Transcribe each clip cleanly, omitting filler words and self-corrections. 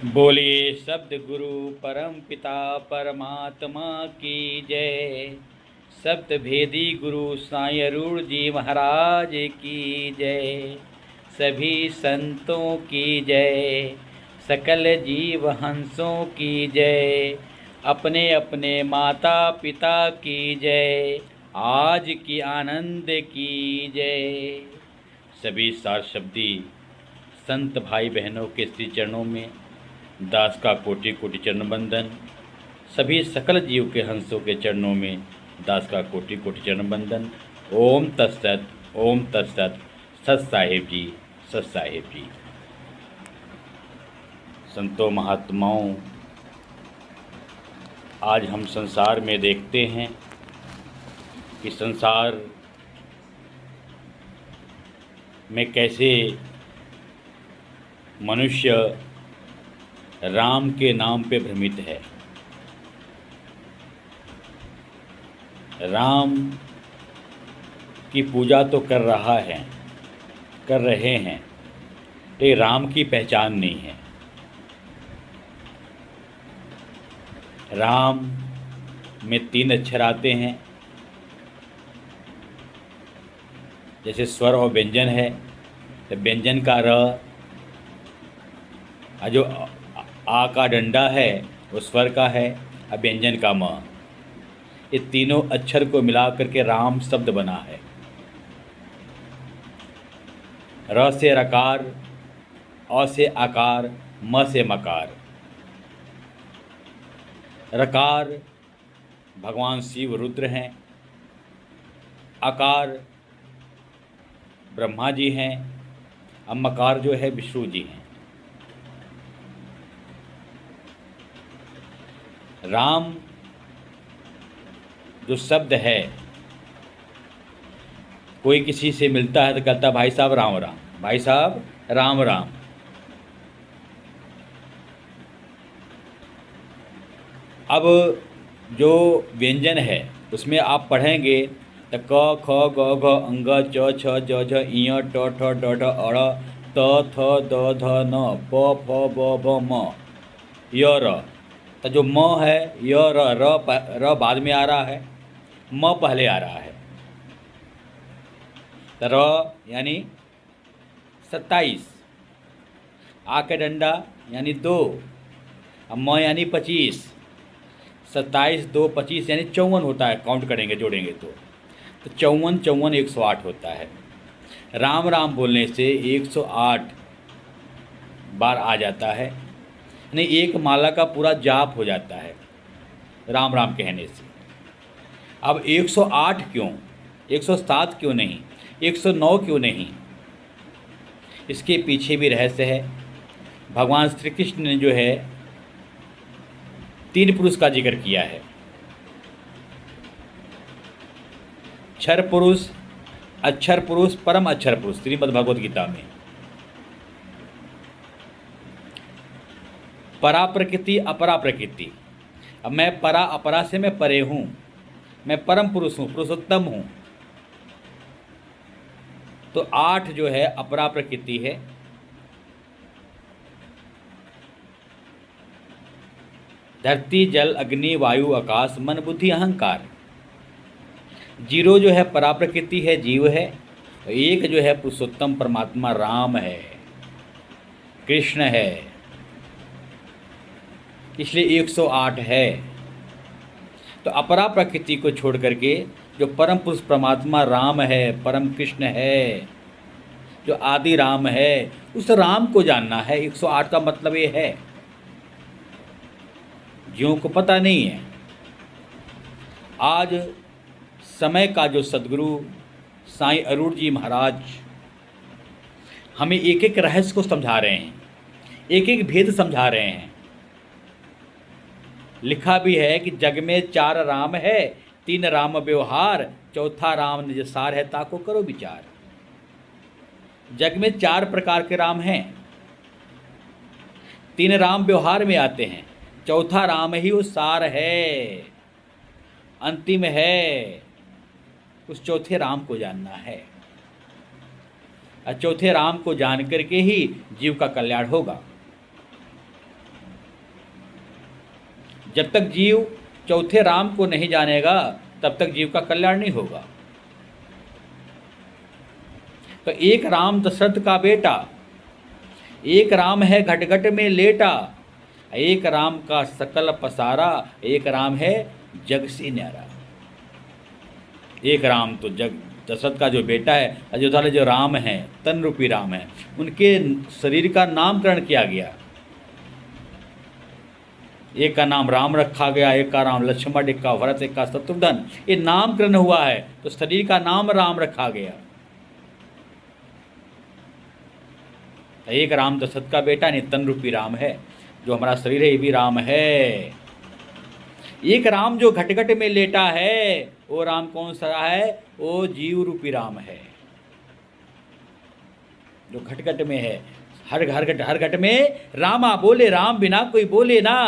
बोलिए शब्द गुरु परम पिता परमात्मा की जय। सप्त भेदी गुरु साईं अरूण जी महाराज की जय। सभी संतों की जय, सकल जीव हंसों की जय, अपने अपने माता पिता की जय, आज की आनंद की जय। सभी सार शब्दी संत भाई बहनों के श्री चरणों में दास का कोटि कोटि चरण बंदन। सभी सकल जीव के हंसों के चरणों में दास का कोटि कोटि चरण बंदन। ओम तत्सत, ओम तत्सत। सत साहिब जी, सत साहिब जी। संतों महात्माओं, आज हम संसार में देखते हैं कि संसार में कैसे मनुष्य राम के नाम पे भ्रमित है। राम की पूजा तो कर रहे हैं, लेकिन राम की पहचान नहीं है। राम में 3 अक्षर आते हैं, जैसे स्वर और व्यंजन है, तो व्यंजन का र, जो आ का डंडा है वो स्वर का है, और व्यंजन का म। ये तीनों अक्षर को मिला करके राम शब्द बना है। र से रकार, अ से आकार, म से मकार। रकार भगवान शिव रुद्र हैं, आकार ब्रह्मा जी हैं, और मकार जो है विष्णु जी हैं। राम जो शब्द है, कोई किसी से मिलता है तो कहता भाई साहब राम राम, भाई साहब राम राम। अब जो व्यंजन है उसमें आप पढ़ेंगे तो क ख ग घ अंग च छ ज झ इय ट ठ ड ढ अड़ त थ द ध न प फ ब भ म य र। तो जो म है य र बाद में आ रहा है, म पहले आ रहा है। तो र यानी 27, आ के डंडा यानी 2, अब म यानी 25, 27 2 25 यानी 54 होता है। काउंट करेंगे जोड़ेंगे तो 54 54 108 होता है। राम राम बोलने से 108 बार आ जाता है, यानी एक माला का पूरा जाप हो जाता है राम राम कहने से। अब 108 क्यों, 107 क्यों नहीं, 109 क्यों नहीं? इसके पीछे भी रहस्य है। भगवान श्री कृष्ण ने जो है 3 पुरुष का जिक्र किया है। क्षर पुरुष, अक्षर पुरुष, परम अक्षर पुरुष, श्रीमद् भगवद गीता में। परा प्रकृति अपरा प्रकृति। अब मैं परा अपरा से मैं परे हूँ, मैं परम पुरुष हूँ, पुरुषोत्तम हूँ। तो 8 जो है अपरा प्रकृति है, धरती जल अग्नि वायु आकाश मन बुद्धि अहंकार। 0 जो है परा प्रकृति है, जीव है। 1 जो है पुरुषोत्तम परमात्मा राम है, कृष्ण है, इसलिए 108 है। तो अपरा प्रकृति को छोड़ करके जो परम पुरुष परमात्मा राम है, परम कृष्ण है, जो आदि राम है, उस राम को जानना है। 108 का मतलब ये है, जीवों को पता नहीं है। आज समय का जो सद्गुरु साईं अरूण जी महाराज हमें एक एक रहस्य को समझा रहे हैं, एक एक भेद समझा रहे हैं। लिखा भी है कि जग में 4 राम है, 3 राम व्यवहार, चौथा राम निज सार है, ताको करो विचार। जग में 4 प्रकार के राम हैं, 3 राम व्यवहार में आते हैं, चौथा राम ही वो सार है, अंतिम है। उस चौथे राम को जानना है, और चौथे राम को जान करके ही जीव का कल्याण होगा। जब तक जीव चौथे राम को नहीं जानेगा तब तक जीव का कल्याण नहीं होगा। तो एक राम दशरथ का बेटा, एक राम है घट घट में लेटा, एक राम का सकल पसारा, एक राम है जग से न्यारा। एक राम तो जग दशरथ का जो बेटा है, अयोध्या में जो राम है, तन रूपी राम है, उनके शरीर का नामकरण किया गया। एक का नाम राम रखा गया, एक का नाम लक्ष्मण, एक का भरत, एक का शत्रुघ्न, ये नामकरण हुआ है तो शरीर का नाम राम रखा गया। एक राम दशरथ का बेटा नहीं, तन रूपी राम है, जो हमारा शरीर है ये भी राम है। एक राम जो घट घट में लेटा है, वो राम कौन सा है? वो जीव रूपी राम है, जो घट घट में है। हर घट में रामा बोले, राम बिना कोई बोले ना।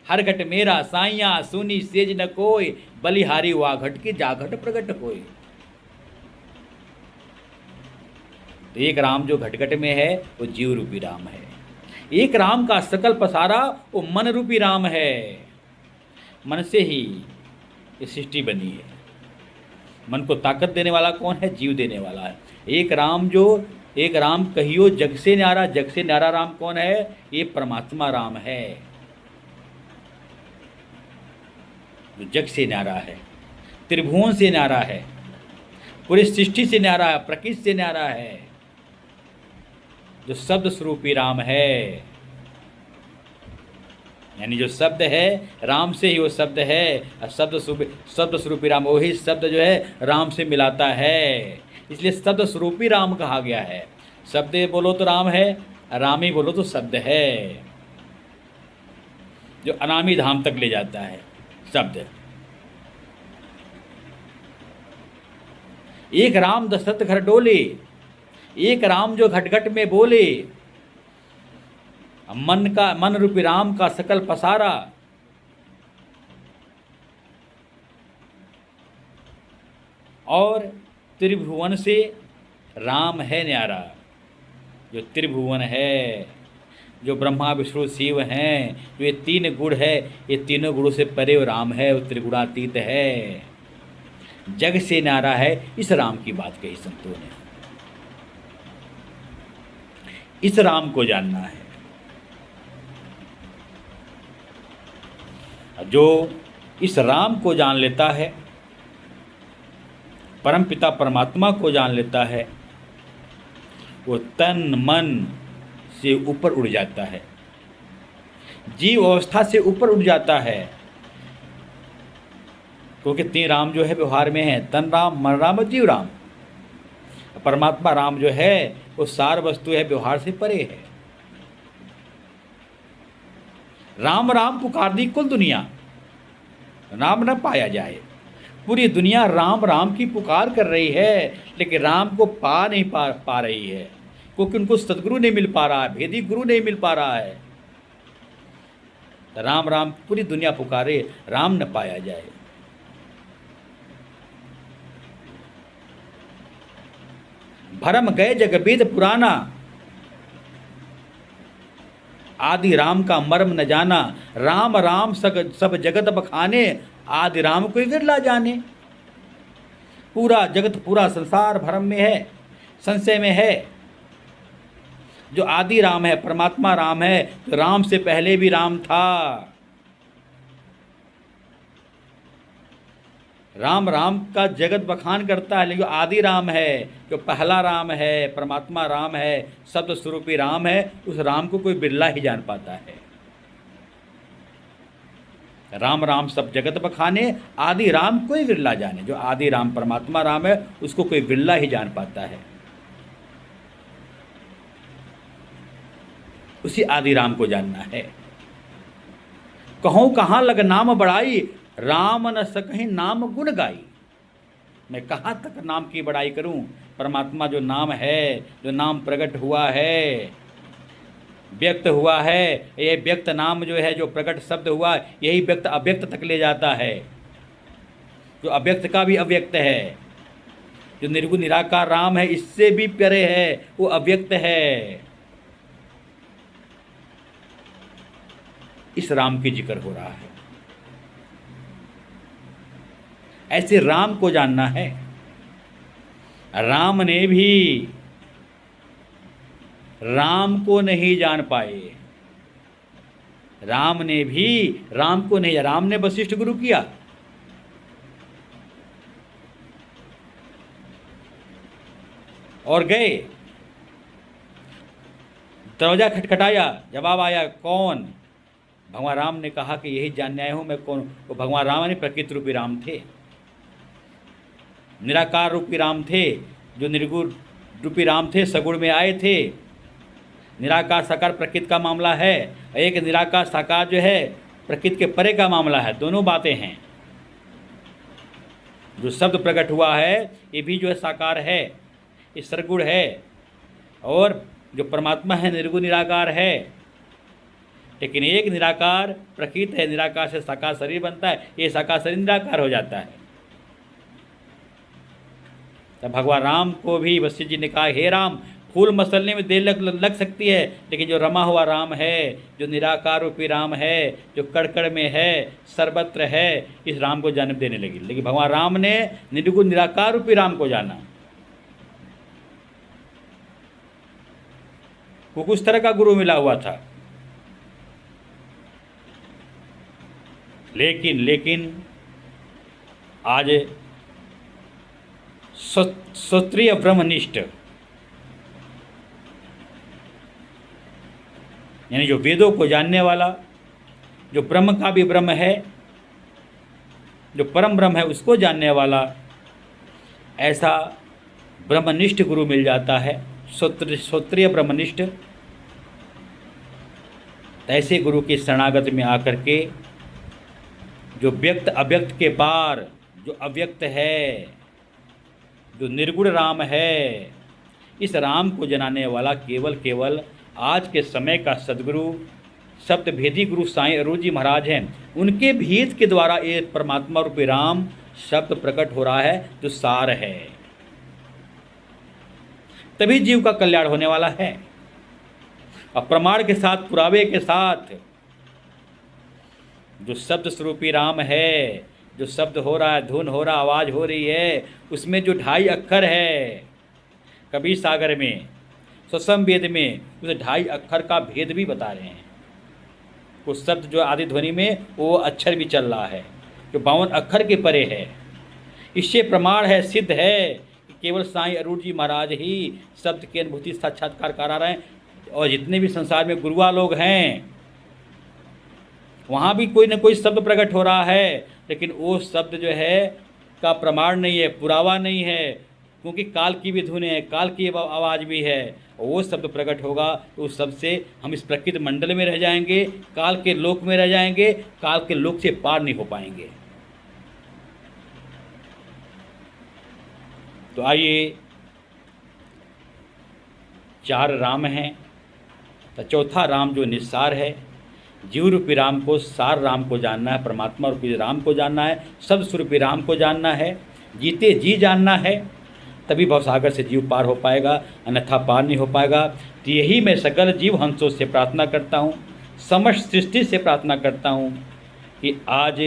हर घट मेरा साइया, सुनी सेज न कोई, बलिहारी वा घट की जा घट प्रगट होए। तो एक राम जो घट घट में है वो जीव रूपी राम है। एक राम का सकल पसारा वो मन रूपी राम है। मन से ही ये सृष्टि बनी है। मन को ताकत देने वाला कौन है? जीव देने वाला है। एक राम कहियो जग से न्यारा, जग से न्यारा राम कौन है? ये परमात्मा राम है, जो जग से न्यारा है, त्रिभुवन से न्यारा है, पूरी सृष्टि से न्यारा है, प्रकृति से न्यारा है, जो शब्द स्वरूपी राम है। यानी जो शब्द है राम से ही वो शब्द है, और शब्द स्वरूपी राम, वही शब्द जो है राम से मिलाता है, इसलिए शब्द स्वरूपी राम कहा गया है। शब्द बोलो तो राम है, राम ही बोलो तो शब्द है, जो अनामी धाम तक ले जाता है शब्द। एक राम दशरथ घर डोले, एक राम जो घट घट में बोले, मन रूपी राम का सकल पसारा। और त्रिभुवन से राम है न्यारा, जो त्रिभुवन है, जो ब्रह्मा विष्णु शिव हैं, जो ये तीन गुण है, ये तीनों गुणों से परे वो राम है, वो त्रिगुणातीत है, जग से न्यारा है। इस राम की बात कही संतों ने। इस राम को जानना है। जो इस राम को जान लेता है, परमपिता परमात्मा को जान लेता है, वो तन मन से ऊपर उड़ जाता है, जीव अवस्था से ऊपर उड़ जाता है। क्योंकि तीन राम जो है व्यवहार में है, तन राम, मन राम और जीव राम। परमात्मा राम जो है वो सार वस्तु है, व्यवहार से परे है। राम राम पुकार दी कुल दुनिया, राम न पाया जाए। पूरी दुनिया राम राम की पुकार कर रही है, लेकिन राम को नहीं पा रही है, क्योंकि उनको सदगुरु नहीं मिल पा रहा है, भेदी गुरु नहीं मिल पा रहा है। राम राम पूरी दुनिया पुकारे, राम न पाया जाए। भरम गए जगवेद पुराना, आदि राम का मर्म न जाना। राम राम सब जगत बखाने, आदि राम कोई विरला जाने। पूरा जगत, पूरा संसार भरम में है, संशय में है। जो आदि राम है, परमात्मा राम है, तो राम से पहले भी राम था। राम राम का जगत बखान करता है, लेकिन आदि राम है, जो पहला राम है, परमात्मा राम है, शब्द स्वरूपी राम है, उस राम को कोई बिरला ही जान पाता है। राम राम सब जगत बखाने, आदि राम कोई बिरला जाने। जो आदि राम परमात्मा राम है, उसको कोई बिरला ही जान पाता है। उसी आदि राम को जानना है। कहूँ कहाँ लग नाम बड़ाई, राम न सकहीं नाम गुण गाई। मैं कहाँ तक नाम की बड़ाई करूं? परमात्मा जो नाम है, जो नाम प्रकट हुआ है, व्यक्त हुआ है, ये व्यक्त नाम जो है, जो प्रकट शब्द हुआ, यही व्यक्त अव्यक्त तक ले जाता है। जो अव्यक्त का भी अव्यक्त है, जो निर्गुण निराकार राम है, इससे भी परे है, वो अव्यक्त है। इस राम की जिक्र हो रहा है। ऐसे राम को जानना है। राम ने भी राम को नहीं जान पाए। राम ने भी राम को नहीं, राम ने वशिष्ठ गुरु किया, और गए, दरवाजा खटखटाया, जवाब आया, कौन? भगवान राम ने कहा कि यही जानने आया हूं मैं कौन। वो भगवान राम ने प्रकृति रूपी राम थे, निराकार रूपी राम थे, जो निर्गुण रूपी राम थे, सगुण में आए थे। निराकार साकार प्रकृति का मामला है, एक निराकार साकार जो है प्रकृति के परे का मामला है, दोनों बातें हैं। जो शब्द प्रकट हुआ है ये भी जो है साकार है, ये सरगुण है, और जो परमात्मा है निर्गुण निराकार है। लेकिन एक निराकार प्रकृति है, निराकार से साकार शरीर बनता है, ये साकार शरीर निराकार हो जाता है। तब भगवान राम को भी वशिष्ठ जी ने कहा, हे राम, फूल मसलने में देर लग सकती है, लेकिन जो रमा हुआ राम है, जो निराकार रूपी राम है, जो कड़ में है, सर्वत्र है, इस राम को जन्म देने लगी। लेकिन भगवान राम ने निर्गुण निराकार रूपी राम को जाना। वो कुछ तरह का गुरु मिला हुआ था, लेकिन आज श्रोत्रिय ब्रह्मनिष्ठ, यानी जो वेदों को जानने वाला, जो ब्रह्म का भी ब्रह्म है, जो परम ब्रह्म है उसको जानने वाला, ऐसा ब्रह्मनिष्ठ गुरु मिल जाता है, श्रोत्रिय ब्रह्मनिष्ठ। ऐसे गुरु की शरणागत में आकर के जो व्यक्त अव्यक्त के पार, जो अव्यक्त है, जो निर्गुण राम है, इस राम को जनाने वाला केवल आज के समय का सदगुरु, शब्द भेदी गुरु साईं अरूण जी महाराज हैं। उनके भेद के द्वारा ये परमात्मा रूपी राम शब्द प्रकट हो रहा है, जो सार है। तभी जीव का कल्याण होने वाला है। और प्रमाण के साथ, पुरावे के साथ, जो शब्द स्वरूपी राम है, जो शब्द हो रहा है, धुन हो रहा, आवाज़ हो रही है, उसमें जो 2.5 अक्षर है, कबीर सागर में, स्वसम वेद में उस 2.5 अक्षर का भेद भी बता रहे हैं। कुछ शब्द जो आदि ध्वनि में वो अक्षर भी चल रहा है, जो 52 अक्षर के परे है। इससे प्रमाण है, सिद्ध है कि केवल साईं अरूण जी महाराज ही शब्द की अनुभूति साक्षात्कार करा रहे हैं। और जितने भी संसार में गुरुआ लोग हैं, वहाँ भी कोई न कोई शब्द प्रकट हो रहा है, लेकिन वो शब्द जो है का प्रमाण नहीं है, पुरावा नहीं है, क्योंकि काल की भी धुन है, काल की आवाज़ भी है। वो शब्द प्रकट होगा तो उस शब्द से हम इस प्रकृति मंडल में रह जाएंगे, काल के लोक में रह जाएंगे, काल के लोक से पार नहीं हो पाएंगे। तो आइए, 4 राम हैं, तो चौथा राम जो निस्सार है, जीव रूपी राम को, सार राम को जानना है, परमात्मा रूपी राम को जानना है, शब्द स्वरूपी राम को जानना है, जीते जी जानना है, तभी भवसागर से जीव पार हो पाएगा, अन्यथा पार नहीं हो पाएगा। तो यही मैं सकल जीव हंसों से प्रार्थना करता हूँ, समस्त सृष्टि से प्रार्थना करता हूँ कि आज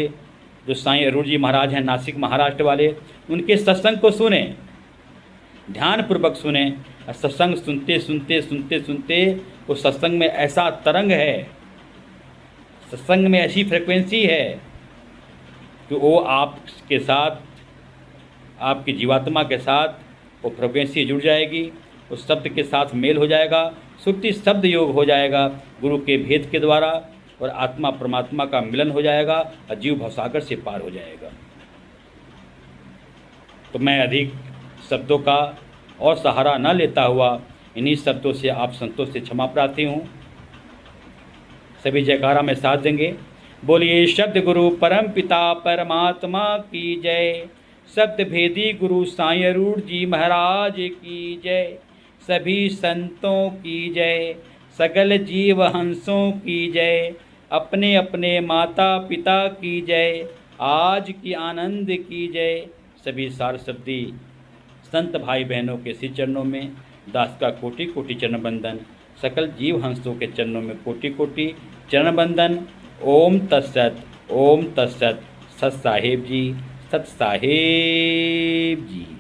जो साईं अरूण जी महाराज हैं, नासिक महाराष्ट्र वाले, उनके सत्संग को सुने, ध्यानपूर्वक सुने। और सत्संग सुनते सुनते सुनते सुनते वो सत्संग में ऐसा तरंग है, सत्संग में ऐसी फ्रिक्वेंसी है कि वो आपके साथ, आपकी जीवात्मा के साथ वो फ्रिक्वेंसी जुड़ जाएगी, उस शब्द के साथ मेल हो जाएगा, सुरति शब्द योग हो जाएगा गुरु के भेद के द्वारा, और आत्मा परमात्मा का मिलन हो जाएगा और जीव भवसागर से पार हो जाएगा। तो मैं अधिक शब्दों का और सहारा न लेता हुआ इन्हीं शब्दों से आप संतों से क्षमा प्रार्थी हूँ। सभी जयकारा में साथ देंगे। बोलिए शब्द गुरु परम पिता परमात्मा की जय। शब्द भेदी गुरु साईं अरूण जी महाराज की जय। सभी संतों की जय, सकल जीव हंसों की जय, अपने अपने माता पिता की जय, आज की आनंद की जय। सभी सार शब्दी संत भाई बहनों के श्री चरणों में दास का कोटि कोटि चरण बंदन, सकल जीव हंसों के चरणों में कोटि कोटि चरण बंदन। ओम तत्सत, ओम तत्सत। सत साहेब जी, सत साहेब जी।